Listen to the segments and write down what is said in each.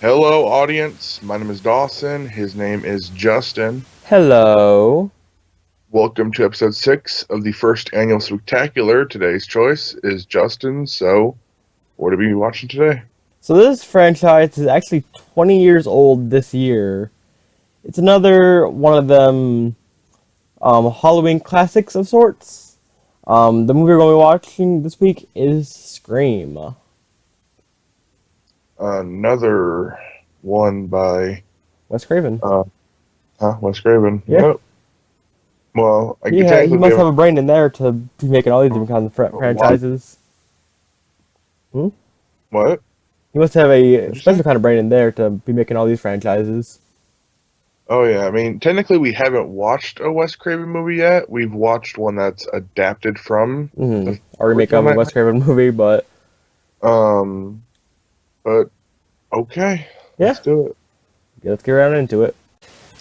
Hello, audience. My name is Dawson. His name is Justin. Hello. Welcome to episode 6 of the first annual Spooktacular. Today's choice is Justin. So, what are we watching today? So this franchise is actually 20 years old this year. It's another one of them Halloween classics of sorts. The movie we're going to be watching this week is Scream. Another one by Wes Craven. Wes Craven. Yeah. Yep. Well, I could Yeah, he technically we must have haven't. a brain in there to be making all these different kinds of What? franchises. Hmm? What? He must have a What'd you say? special kind of brain in there to be making all these franchises. Oh yeah. I mean, technically we haven't watched a Wes Craven movie yet. We've watched one that's adapted from the A remake original of a Wes Nightmare. Craven movie, but Um, but okay, yeah, let's do it. let's get right into it.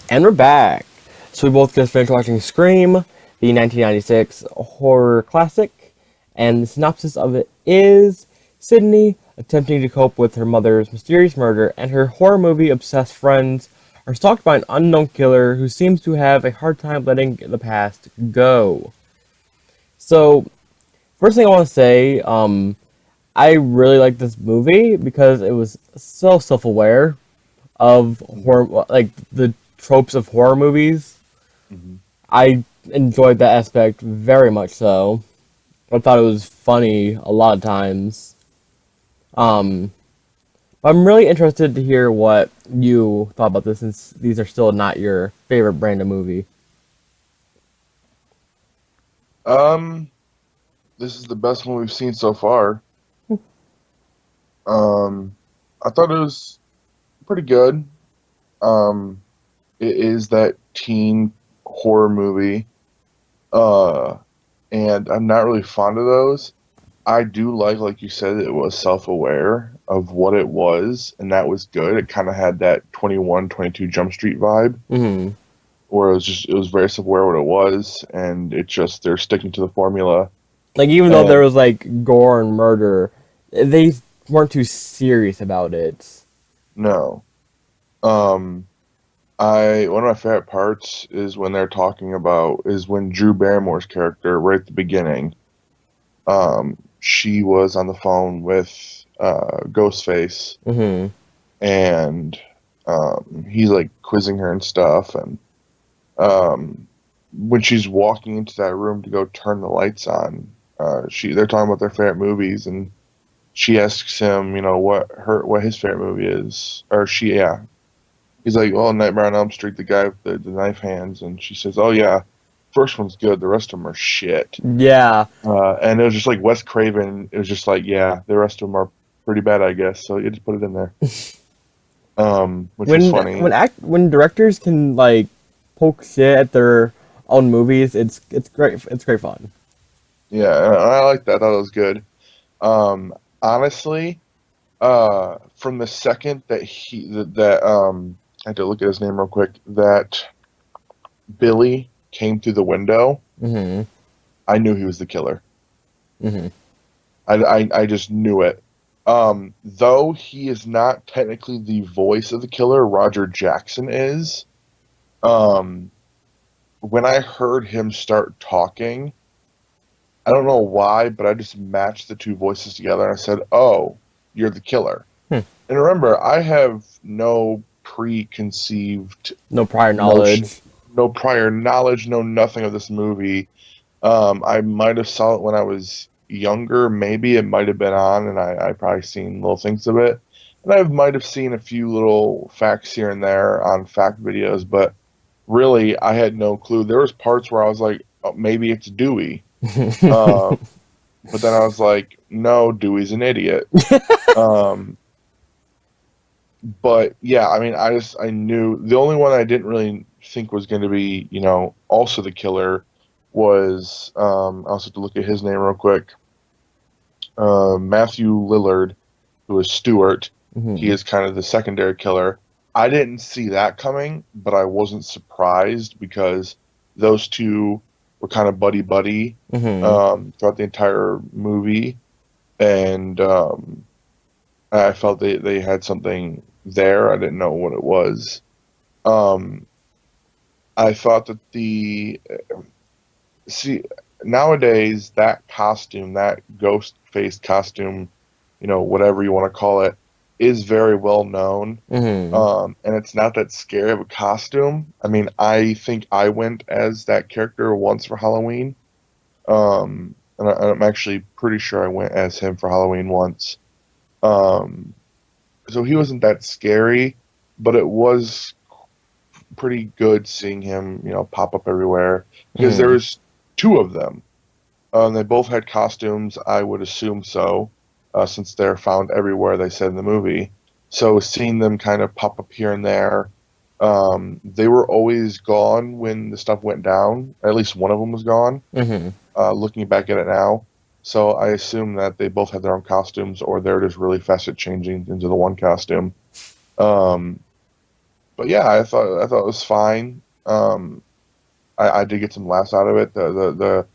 And we're back. So we both just finished watching Scream, the 1996 horror classic, and the synopsis of it is Sydney, attempting to cope with her mother's mysterious murder, and her horror movie obsessed friends are stalked by an unknown killer who seems to have a hard time letting the past go. So, first thing I want to say, I really like this movie because it was so self-aware of horror, like the tropes of horror movies. Mhm. I enjoyed that aspect very much so. I thought it was funny a lot of times. Um, I'm really interested to hear what you thought about this, since these are still not your favorite brand of movie. Um, this is the best one we've seen so far. Um, I thought it was pretty good. Um, it is that teen horror movie. Uh, and I'm not really fond of those. I do like you said, it was self-aware of what it was, and that was good. It kind of had that 21, 22 Jump Street vibe, Hmm. where it was very self-aware what it was, and it just they're sticking to the formula. Like, even though there And was like gore and murder, they weren't too serious about it. no, um, I one of my favorite parts is when they're talking about is when Drew Barrymore's character right at the beginning. She was on the phone with Ghostface, Hmm. and he's like quizzing her and stuff. And um, when she's walking into that room to go turn the lights on, they're talking about their favorite movies, and she asks him, what his favorite movie is, or yeah. He's like, "Oh, Nightmare on Elm Street, the guy with the knife hands," and she says, "Oh yeah, first one's good, the rest of them are shit." Yeah. And it was just like Wes Craven. It was just like, yeah, the rest of them are pretty bad, I guess. So you just put it in there, which was funny. When directors can like poke shit at their own movies, it's great. It's great fun. Yeah, and I like that. I thought it was good. Honestly, from the second I had to look at his name real quick. That Billy came through the window. Hmm. I knew he was the killer. Hmm. I just knew it. Though he is not technically the voice of the killer, Roger Jackson is. Um, when I heard him start talking, I don't know why, but I just matched the two voices together and I said, "Oh, you're the killer." Hmm. And remember, I have no preconceived No prior notion, knowledge. no prior knowledge, no nothing of this movie. I might have saw it when I was younger. Maybe it might have been on, and I probably seen little things of it. And I might have seen a few little facts here and there on fact videos, but really, I had no clue. There was parts where I was like, oh, maybe it's Dewey. Um, but then I was like, no, Dewey's an idiot. Um, but yeah, I mean, I knew the only one I didn't really think was going to be, also the killer was, I also have to look at his name real quick. Matthew Lillard, who is Stewart. He Hmm. is kind of the secondary killer. I didn't see that coming, but I wasn't surprised because those two were kind of buddy buddy Hmm. throughout the entire movie, and I felt they had something. there. I didn't know what it was. Um, I thought that see nowadays that costume, that ghost face costume, whatever you want to call it, is very well known. Mm-hmm. And it's not that scary of a costume. I mean, I think I went as that character once for Halloween. And I'm actually pretty sure I went as him for Halloween once. Um, so he wasn't that scary, but it was pretty good seeing him, pop up everywhere because Mm-hmm. there's two of them. They both had costumes. I would assume so, since they're found everywhere. They said in the movie. So seeing them kind of pop up here and there, they were always gone when the stuff went down. At least one of them was gone. Mm-hmm. Looking back at it now, so I assume that they both had their own costumes, or they're just really fast at changing into the one costume. Um, but yeah, I thought it was fine. I did get some laughs out of it. The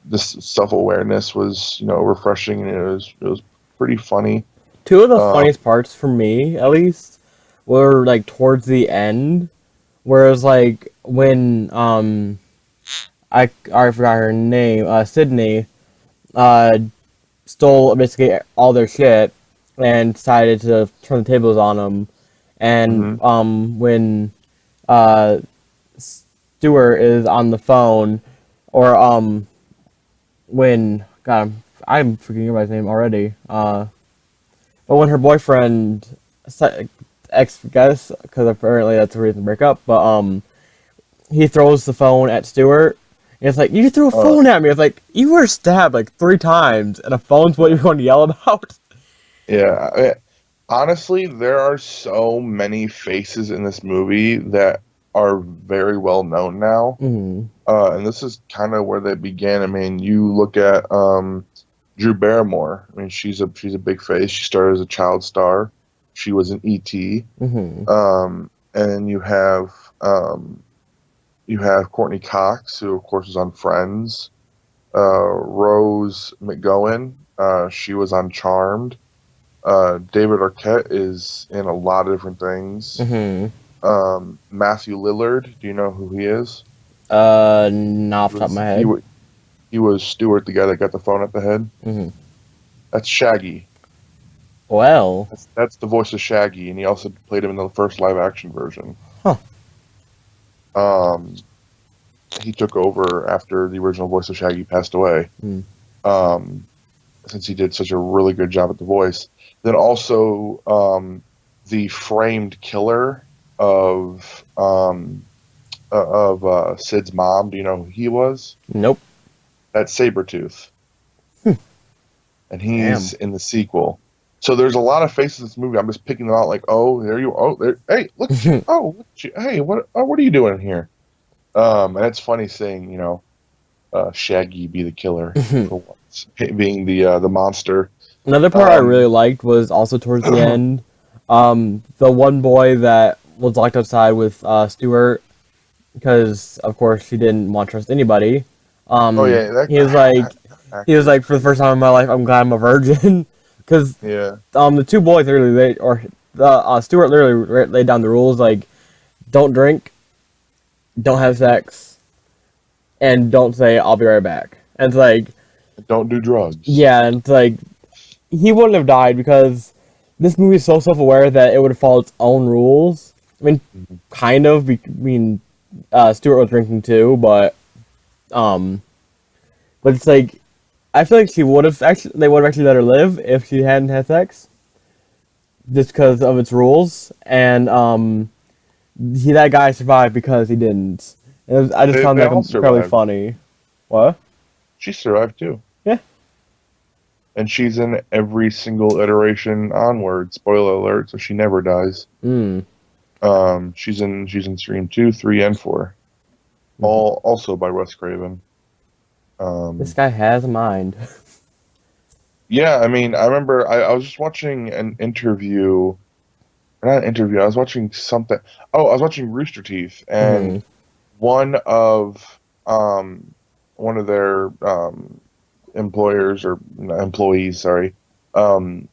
this self awareness was refreshing, and it was pretty funny. Two of the Um, funniest parts for me, at least, were like towards the end, whereas like when I forgot her name, Sydney, uh stole basically all their shit and decided to turn the tables on them, and mhm. when uh Stewart is on the phone, or when God, I'm forgetting everybody's name already. But when her boyfriend, ex guess, because apparently that's the reason to break up. But he throws the phone at Stewart. And it's like, you threw a uh, phone at me. It's like, you were stabbed like 3 times, and a phone's what you're going to yell about. yeah. Honestly, there are so many faces in this movie that are very well known now. Mm, And this is kind of where they began. I mean, you look at Drew Barrymore. I mean, she's a big face. She started as a child star. She was in E.T. mm-hmm. And you have Courtney Cox, who of course was on Friends. Rose McGowan, she was on Charmed. David Arquette is in a lot of different things. Mm-hmm. Matthew Lillard, do you know who he is? Not He off the top of was my he head. wa- he was Stewart, the guy that got the phone at the head. Mm-hmm. That's Shaggy. Well, That's the voice of Shaggy, and he also played him in the first live action version. huh. Um, he took over after the original voice of Shaggy passed away. Mm. Um, since he did such a really good job at the voice. Then also the framed killer of Sid's mom. Do you know who he was? Nope. That's Sabretooth, and Damn. he's in the sequel. So there's a lot of faces in this movie. I'm just picking them out, like, oh, there you, oh, there, hey, look at you, oh, look at you, hey, what are you doing here? And it's funny seeing, Shaggy be the killer for once, being the monster. Another part I really Um, liked was also towards the end. The one boy that was locked outside with Stewart because, of course, he didn't want to trust anybody. oh yeah, that He was like, that actor. for the first time in my life, I'm glad I'm a virgin, because Yeah, the two boys literally or the Stewart literally laid down the rules like, don't drink, don't have sex, and don't say I'll be right back. And it's like, don't do drugs. yeah, and it's like he wouldn't have died because this movie is so self-aware that it would follow its own rules. I mean, Mhm. kind of. I mean, Stewart was drinking too, um, but it's like I feel like she would have actually. They would have actually let her live if she hadn't had sex, just because of its rules. And that guy survived because he didn't. I just They found they that all incredibly survived. funny. What? She survived too, Yeah. and she's in every single iteration onward. Spoiler alert! So she never dies. Mm. She's in Scream 2, 3, and 4. Mhm. All also by Wes Craven. This Um, guy has a mind. yeah, I mean, I remember I was just watching an interview, or not an interview. I was watching something. Oh, I was watching Rooster Teeth, and Mhm. one of um, one of their employers or employees, sorry, um,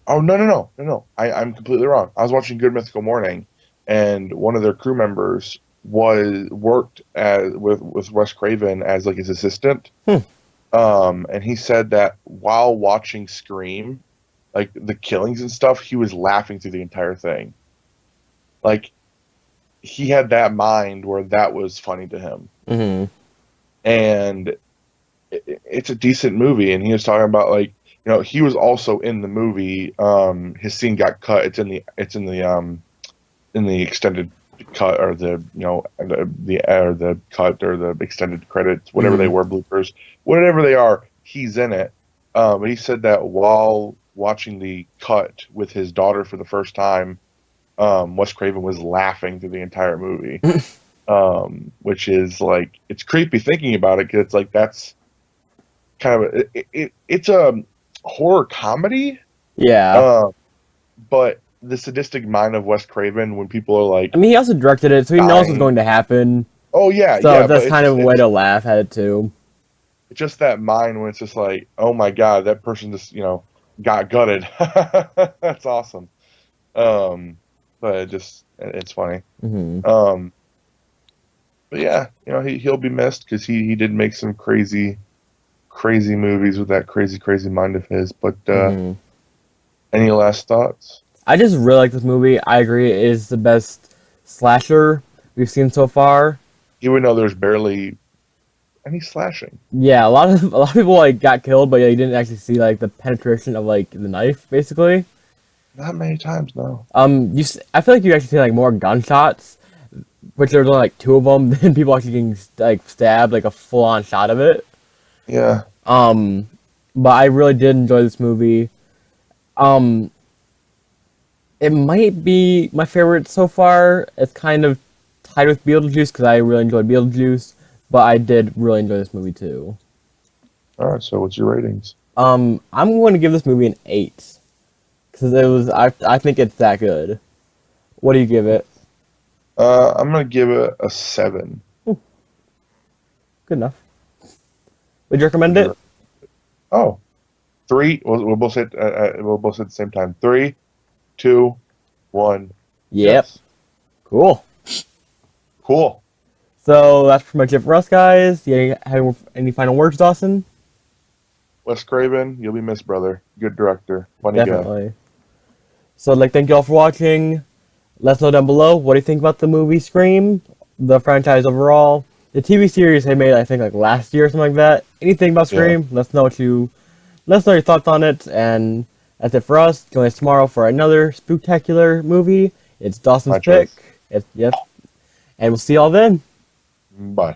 Oh no! I'm completely wrong. I was watching Good Mythical Morning, and one of their crew members worked as with Wes Craven as like his assistant. Hmm. And he said that while watching Scream, like the killings and stuff, he was laughing through the entire thing. Like he had that mind where that was funny to him, Hmm. and it's a decent movie. And he was talking about like he was also in the movie. His scene got cut. In the extended cut or the cut or the extended credits, whatever they Hmm. were, bloopers, whatever they are, he's in it. But he said that while watching the cut with his daughter for the first time, Wes Craven was laughing through the entire movie, which is like it's creepy thinking about it because it's like that's kind of it's a horror comedy, Yeah. uh, but the sadistic mind of Wes Craven when people are like I mean, he also directed it, so he knows what's dying. going to happen. Oh yeah, So yeah, but that's kind of a way to laugh at it too. it's just that mind when it's just like, oh my god, that person just got gutted. That's awesome. Um, but it's funny. Hmm. Um, but yeah, he'll be missed because he did make some crazy movies with that crazy mind of his. But Hmm. any last thoughts? I just really like this movie. I agree, it is the best slasher we've seen so far. Even though there's barely any slashing, Yeah, a lot of people like got killed, but yeah, you didn't actually see like the penetration of like the knife, basically. not many times, no. I feel like you actually see like more gunshots, which there's only like two of them, than people actually getting like stabbed, like a full on shot of it. Yeah, Um, but I really did enjoy this movie. Um, it might be my favorite so far. It's kind of tied with Beetlejuice because I really enjoyed Beetlejuice, but I did really enjoy this movie too. all right. So what's your ratings? I'm going to give this movie an 8 because I think it's that good. What do you give it? I'm gonna give it a 7. Good enough. Would you recommend it? Oh, three. We'll both say we'll both say at the same time. 3, 2, 1. Yep. Yes. Cool. Cool. So that's pretty much it for us, guys. You have any final words, Dawson? Wes Craven, you'll be missed, brother. Good director. Funny guy. Definitely. So I'd like thank you all for watching. Let us know down below what do you think about the movie Scream, the franchise overall, the TV series they made I think like last year or something like that. Anything about Yeah. Scream? Let us know your thoughts on it. And that's it for us. Join us tomorrow for another Spooktacular movie. It's Dawson's My pick. choice. Yep. And we'll see y'all then. Bye.